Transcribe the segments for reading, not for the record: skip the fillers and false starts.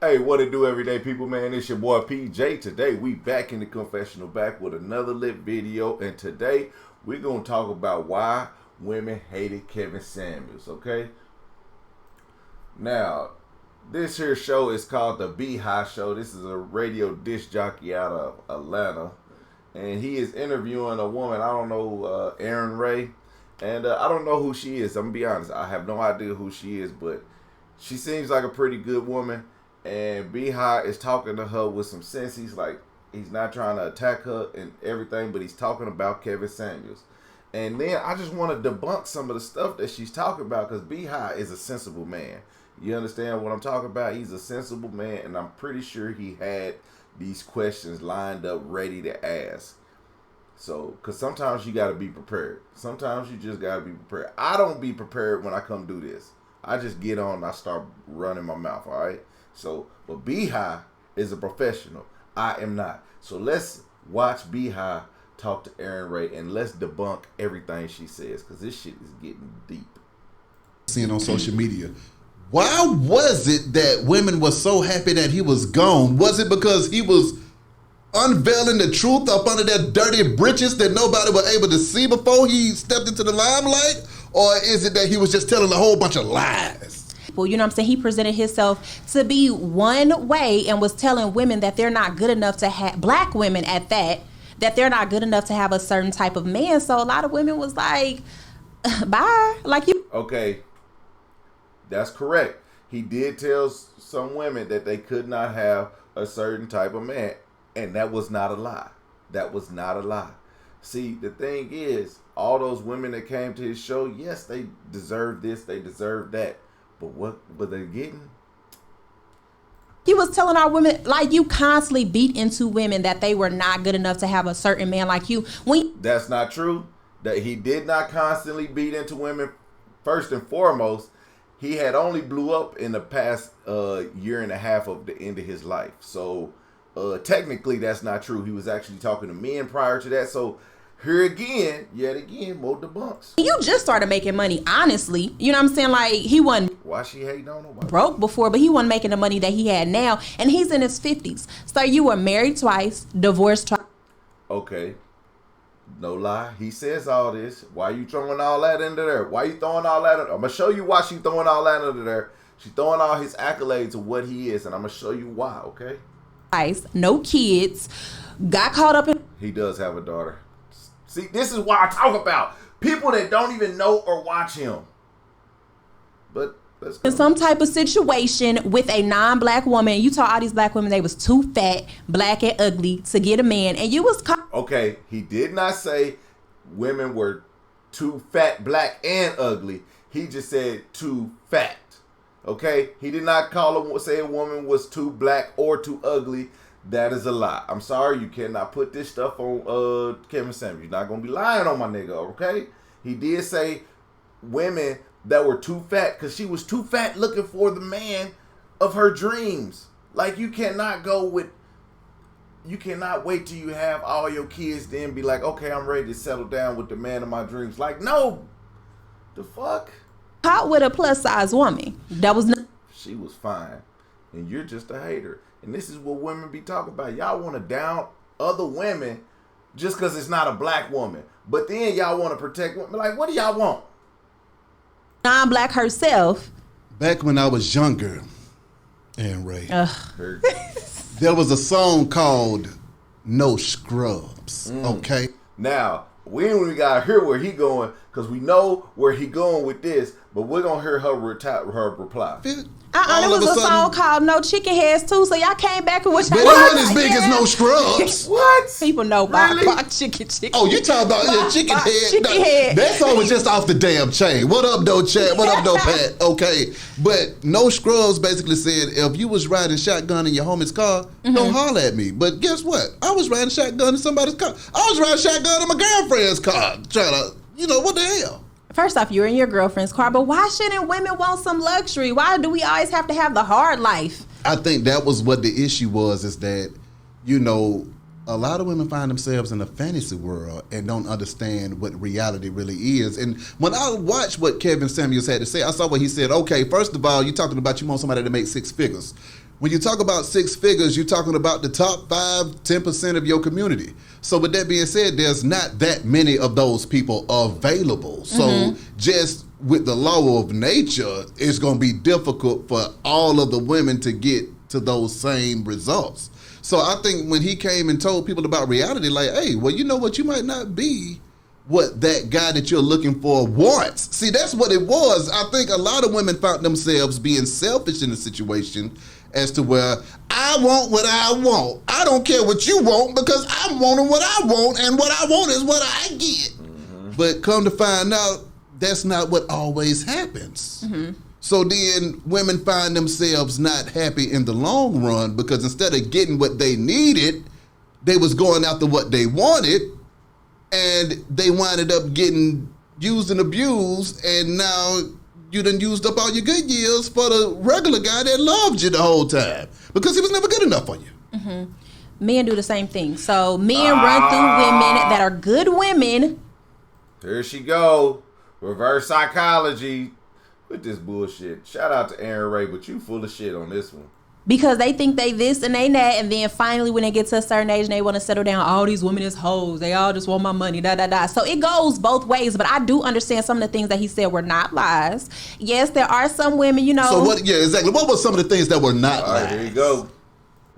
Hey, what it do, everyday people, man? It's your boy PJ. Today, we back in the confessional, back with another lit video. And today, we're going to talk about why women hated Kevin Samuels, okay? Now, this here show is called The Beehive Show. This is a radio disc jockey out of Atlanta. And he is interviewing a woman, I don't know, Erin Ray. And I don't know who she is. I'm going to be honest. I have no idea who she is, but she seems like a pretty good woman. And Beehive is talking to her with some sense. He's not trying to attack her and everything, but he's talking about Kevin Samuels. And then I just want to debunk some of the stuff that she's talking about, because Beehive is a sensible man. You understand what I'm talking about? He's a sensible man, and I'm pretty sure he had these questions lined up ready to ask. So, because sometimes you got to be prepared. Sometimes you just got to be prepared. I don't be prepared when I come do this. I just get on and I start running my mouth, all right? So, but Beehive is a professional. I am not. So let's watch Beehive talk to Erin Ray and let's debunk everything she says, because this shit is getting deep. Seeing on social media. Why was it that women were so happy that he was gone? Was it because he was unveiling the truth up under that dirty britches that nobody was able to see before he stepped into the limelight? Or is it that he was just telling a whole bunch of lies? Well, you know what I'm saying? He presented himself to be one way and was telling women that they're not good enough to have, black women at that they're not good enough to have a certain type of man. So a lot of women was like, bye. Like you. Okay. That's correct. He did tell some women that they could not have a certain type of man. And that was not a lie. That was not a lie. See, the thing is, all those women that came to his show, yes, they deserve this, they deserve that. But what were they getting? He was telling our women, like, you constantly beat into women that they were not good enough to have a certain man like you. That's not true. That he did not constantly beat into women. First and foremost, he had only blew up in the past year and a half of the end of his life. So technically, that's not true. He was actually talking to men prior to that. So here again, yet again, more debunks. You just started making money, honestly. You know what I'm saying? Like, he wasn't Why she hating on nobody? Broke before, but he wasn't making the money that he had now. And he's in his 50s. So you were married twice, divorced twice. Okay. No lie. He says all this. Why you throwing all that into there? Why you throwing all that? I'm going to show you why she throwing all that into there. She's throwing all his accolades of what he is. And I'm going to show you why, okay? No kids. Got caught up in... He does have a daughter. See, this is why I talk about people that don't even know or watch him. But let's go. In some type of situation with a non-black woman. You told all these black women they was too fat, black, and ugly to get a man. And you was caught. Okay, he did not say women were too fat, black, and ugly. He just said too fat. Okay? He did not say a woman was too black or too ugly. That is a lie. I'm sorry, you cannot put this stuff on Kevin Samuels. You're not going to be lying on my nigga, okay? He did say women that were too fat, because she was too fat looking for the man of her dreams. Like, you cannot wait till you have all your kids then be like, okay, I'm ready to settle down with the man of my dreams. Like, no. The fuck? Caught with a plus size woman. That was not. She was fine. And you're just a hater. And this is what women be talking about. Y'all want to down other women just because it's not a black woman. But then y'all want to protect women. Like, what do y'all want? Non-black herself. Back when I was younger, Erin Ray, there was a song called No Scrubs, okay? Now, we ain't even got to hear where he going, because we know where he going with this, but we're going to hear her reply. There was a song called No Chicken Heads too, so y'all came back with what y'all wasn't as big as No Scrubs. What? People know about chicken. Oh, you talking about chicken head? Chicken head. That song was just off the damn chain. What up, though, Chad? What up, though, Pat? Okay, but No Scrubs basically said if you was riding shotgun in your homie's car, don't holler at me. But guess what? I was riding shotgun in somebody's car. I was riding shotgun in my girlfriend's car, trying to, what the hell? First off, you're in your girlfriend's car, but why shouldn't women want some luxury? Why do we always have to have the hard life? I think that was what the issue was, is that, a lot of women find themselves in a fantasy world and don't understand what reality really is. And when I watched what Kevin Samuels had to say, I saw what he said. Okay, first of all, you're talking about you want somebody to make six figures. When you talk about six figures, you're talking about the top 5-10% of your community. So with that being said, there's not that many of those people available. So just with the law of nature, it's going to be difficult for all of the women to get to those same results. So I think when he came and told people about reality, like, hey, well, you know what? You might not be what that guy that you're looking for wants. See, that's what it was. I think a lot of women found themselves being selfish in the situation as to where I want what I want. I don't care what you want because I'm wanting what I want, and what I want is what I get. But come to find out, that's not what always happens. So then women find themselves not happy in the long run because instead of getting what they needed, they was going after what they wanted, and they winded up getting used and abused, and now you done used up all your good years for the regular guy that loved you the whole time because he was never good enough for you. Men do the same thing. So men run through women that are good women. Here she go. Reverse psychology with this bullshit. Shout out to Aaron Ray, but you full of shit on this one. Because they think they this and they that, and then finally when they get to a certain age and they want to settle down, all these women is hoes. They all just want my money, da da da. So it goes both ways, but I do understand some of the things that he said were not lies. Yes, there are some women, you know. So what? Yeah, exactly. What were some of the things that were not lies? Here you go.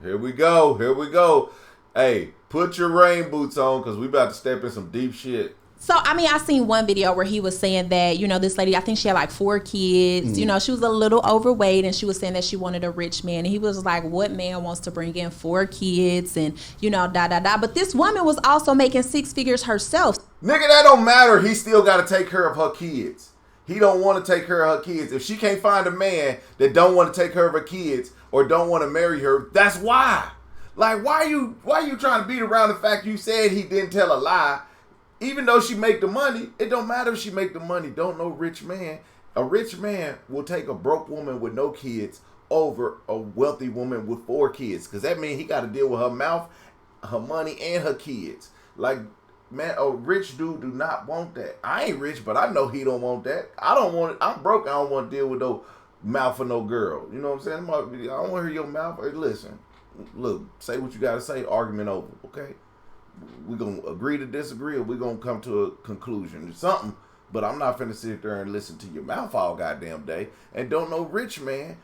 Here we go. Here we go. Hey, put your rain boots on because we about to step in some deep shit. So, I mean, I seen one video where he was saying that, you know, this lady, I think she had like 4 kids. You know, she was a little overweight, and she was saying that she wanted a rich man. And he was like, what man wants to bring in 4 kids and, you know, da, da, da. But this woman was also making 6 figures herself. Nigga, that don't matter. He still got to take care of her kids. He don't want to take care of her kids. If she can't find a man that don't want to take care of her kids or don't want to marry her, that's why. Like, why you trying to beat around the fact you said he didn't tell a lie? Even though she make the money, it don't matter if she make the money. Don't no rich man. A rich man will take a broke woman with no kids over a wealthy woman with 4 kids. Because that means he got to deal with her mouth, her money, and her kids. Like, man, a rich dude do not want that. I ain't rich, but I know he don't want that. I don't want it. I'm broke. I don't want to deal with no mouth for no girl. You know what I'm saying? I don't want to hear your mouth. Hey, listen, look, say what you got to say. Argument over, okay? We're going to agree to disagree, or we're going to come to a conclusion or something. But I'm not finna sit there and listen to your mouth all goddamn day. And don't no rich man,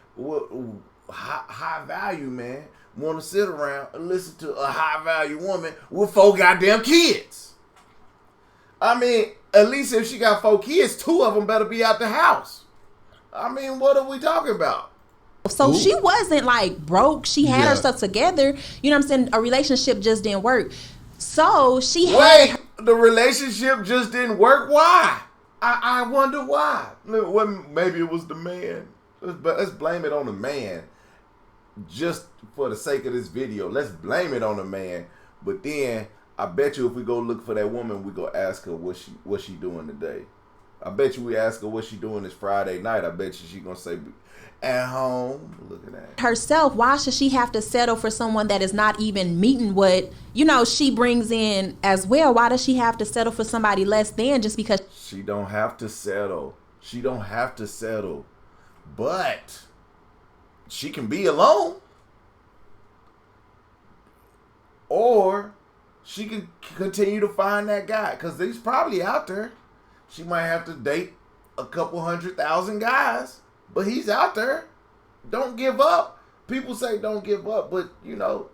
high value man, want to sit around and listen to a high value woman with 4 goddamn kids. I mean, at least if she got 4 kids, 2 of them better be out the house. I mean, what are we talking about? So she wasn't like broke. She had her stuff together. You know what I'm saying? A relationship just didn't work. So she had... Wait, the relationship just didn't work? Why? I wonder why. Maybe it was the man. Let's blame it on the man. Just for the sake of this video, let's blame it on the man. But then, I bet you if we go look for that woman, we go ask her what she doing today. I bet you we ask her what she doing this Friday night. I bet you she gonna say... at home. Look at that. Herself, why should she have to settle for someone that is not even meeting what, you know, she brings in as well? Why does she have to settle for somebody less than just because? She don't have to settle. She don't have to settle. But she can be alone. Or she can continue to find that guy. Because he's probably out there. She might have to date a couple 100,000 guys. But he's out there. Don't give up. People say don't give up, but, you know,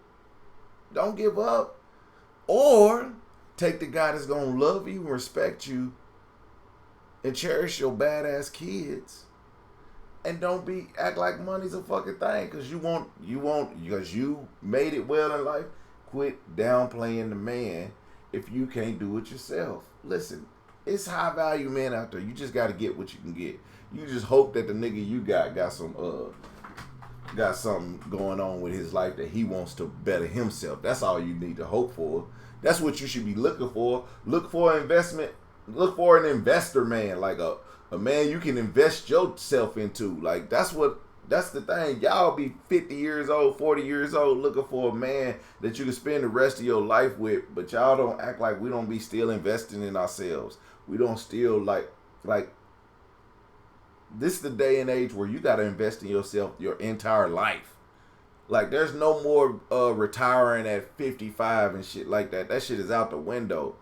don't give up. Or take the guy that's going to love you and respect you and cherish your badass kids. And don't act like money's a fucking thing because because you made it well in life. Quit downplaying the man if you can't do it yourself. Listen, it's high value men out there. You just got to get what you can get. You just hope that the nigga you got something going on with his life that he wants to better himself. That's all you need to hope for. That's what you should be looking for. Look for investment. Look for an investor man, like a man you can invest yourself into. Like that's the thing. Y'all be 50 years old, 40 years old looking for a man that you can spend the rest of your life with, but y'all don't act like we don't be still investing in ourselves. We don't still like this is the day and age where you got to invest in yourself your entire life. Like, there's no more retiring at 55 and shit like that. That shit is out the window.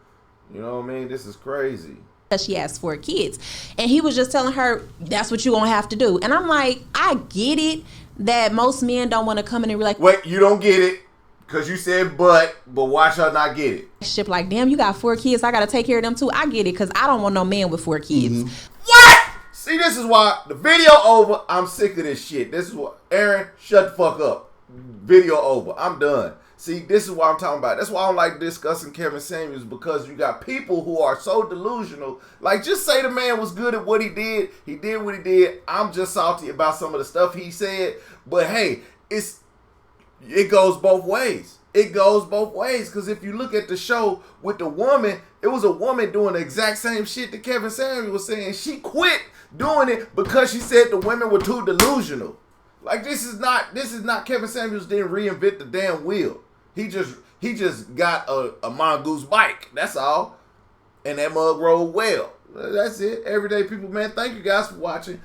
You know what I mean? This is crazy. She has 4 kids. And he was just telling her, that's what you're going to have to do. And I'm like, I get it that most men don't want to come in and be like, wait, you don't get it because you said but watch her not get it. Ship like, damn, you got 4 kids. I got to take care of them too. I get it because I don't want no man with 4 kids. What? See, this is why the video over. I'm sick of this shit. This is what, Aaron, shut the fuck up. Video over. I'm done. See, this is what I'm talking about. That's why I don't like discussing Kevin Samuels, because you got people who are so delusional. Like, just say the man was good at what he did. He did what he did. I'm just salty about some of the stuff he said. But hey, it goes both ways. It goes both ways. Because if you look at the show with the woman, it was a woman doing the exact same shit that Kevin Samuels was saying. She quit doing it because she said the women were too delusional. Like, this is not Kevin Samuels didn't reinvent the damn wheel. He just got a mongoose bike. That's all. And that mug rolled well. That's it. Everyday people, man. Thank you guys for watching.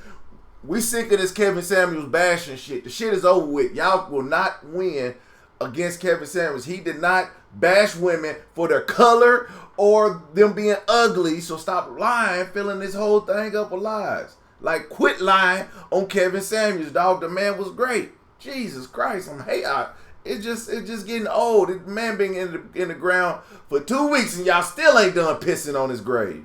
We sick of this Kevin Samuels bashing shit. The shit is over with. Y'all will not win against Kevin Samuels. He did not bash women for their color or them being ugly. So stop lying, filling this whole thing up with lies. Like, quit lying on Kevin Samuels, dog. The man was great. Jesus Christ, it's just getting old. The man been in the ground for 2 weeks and y'all still ain't done pissing on his grave.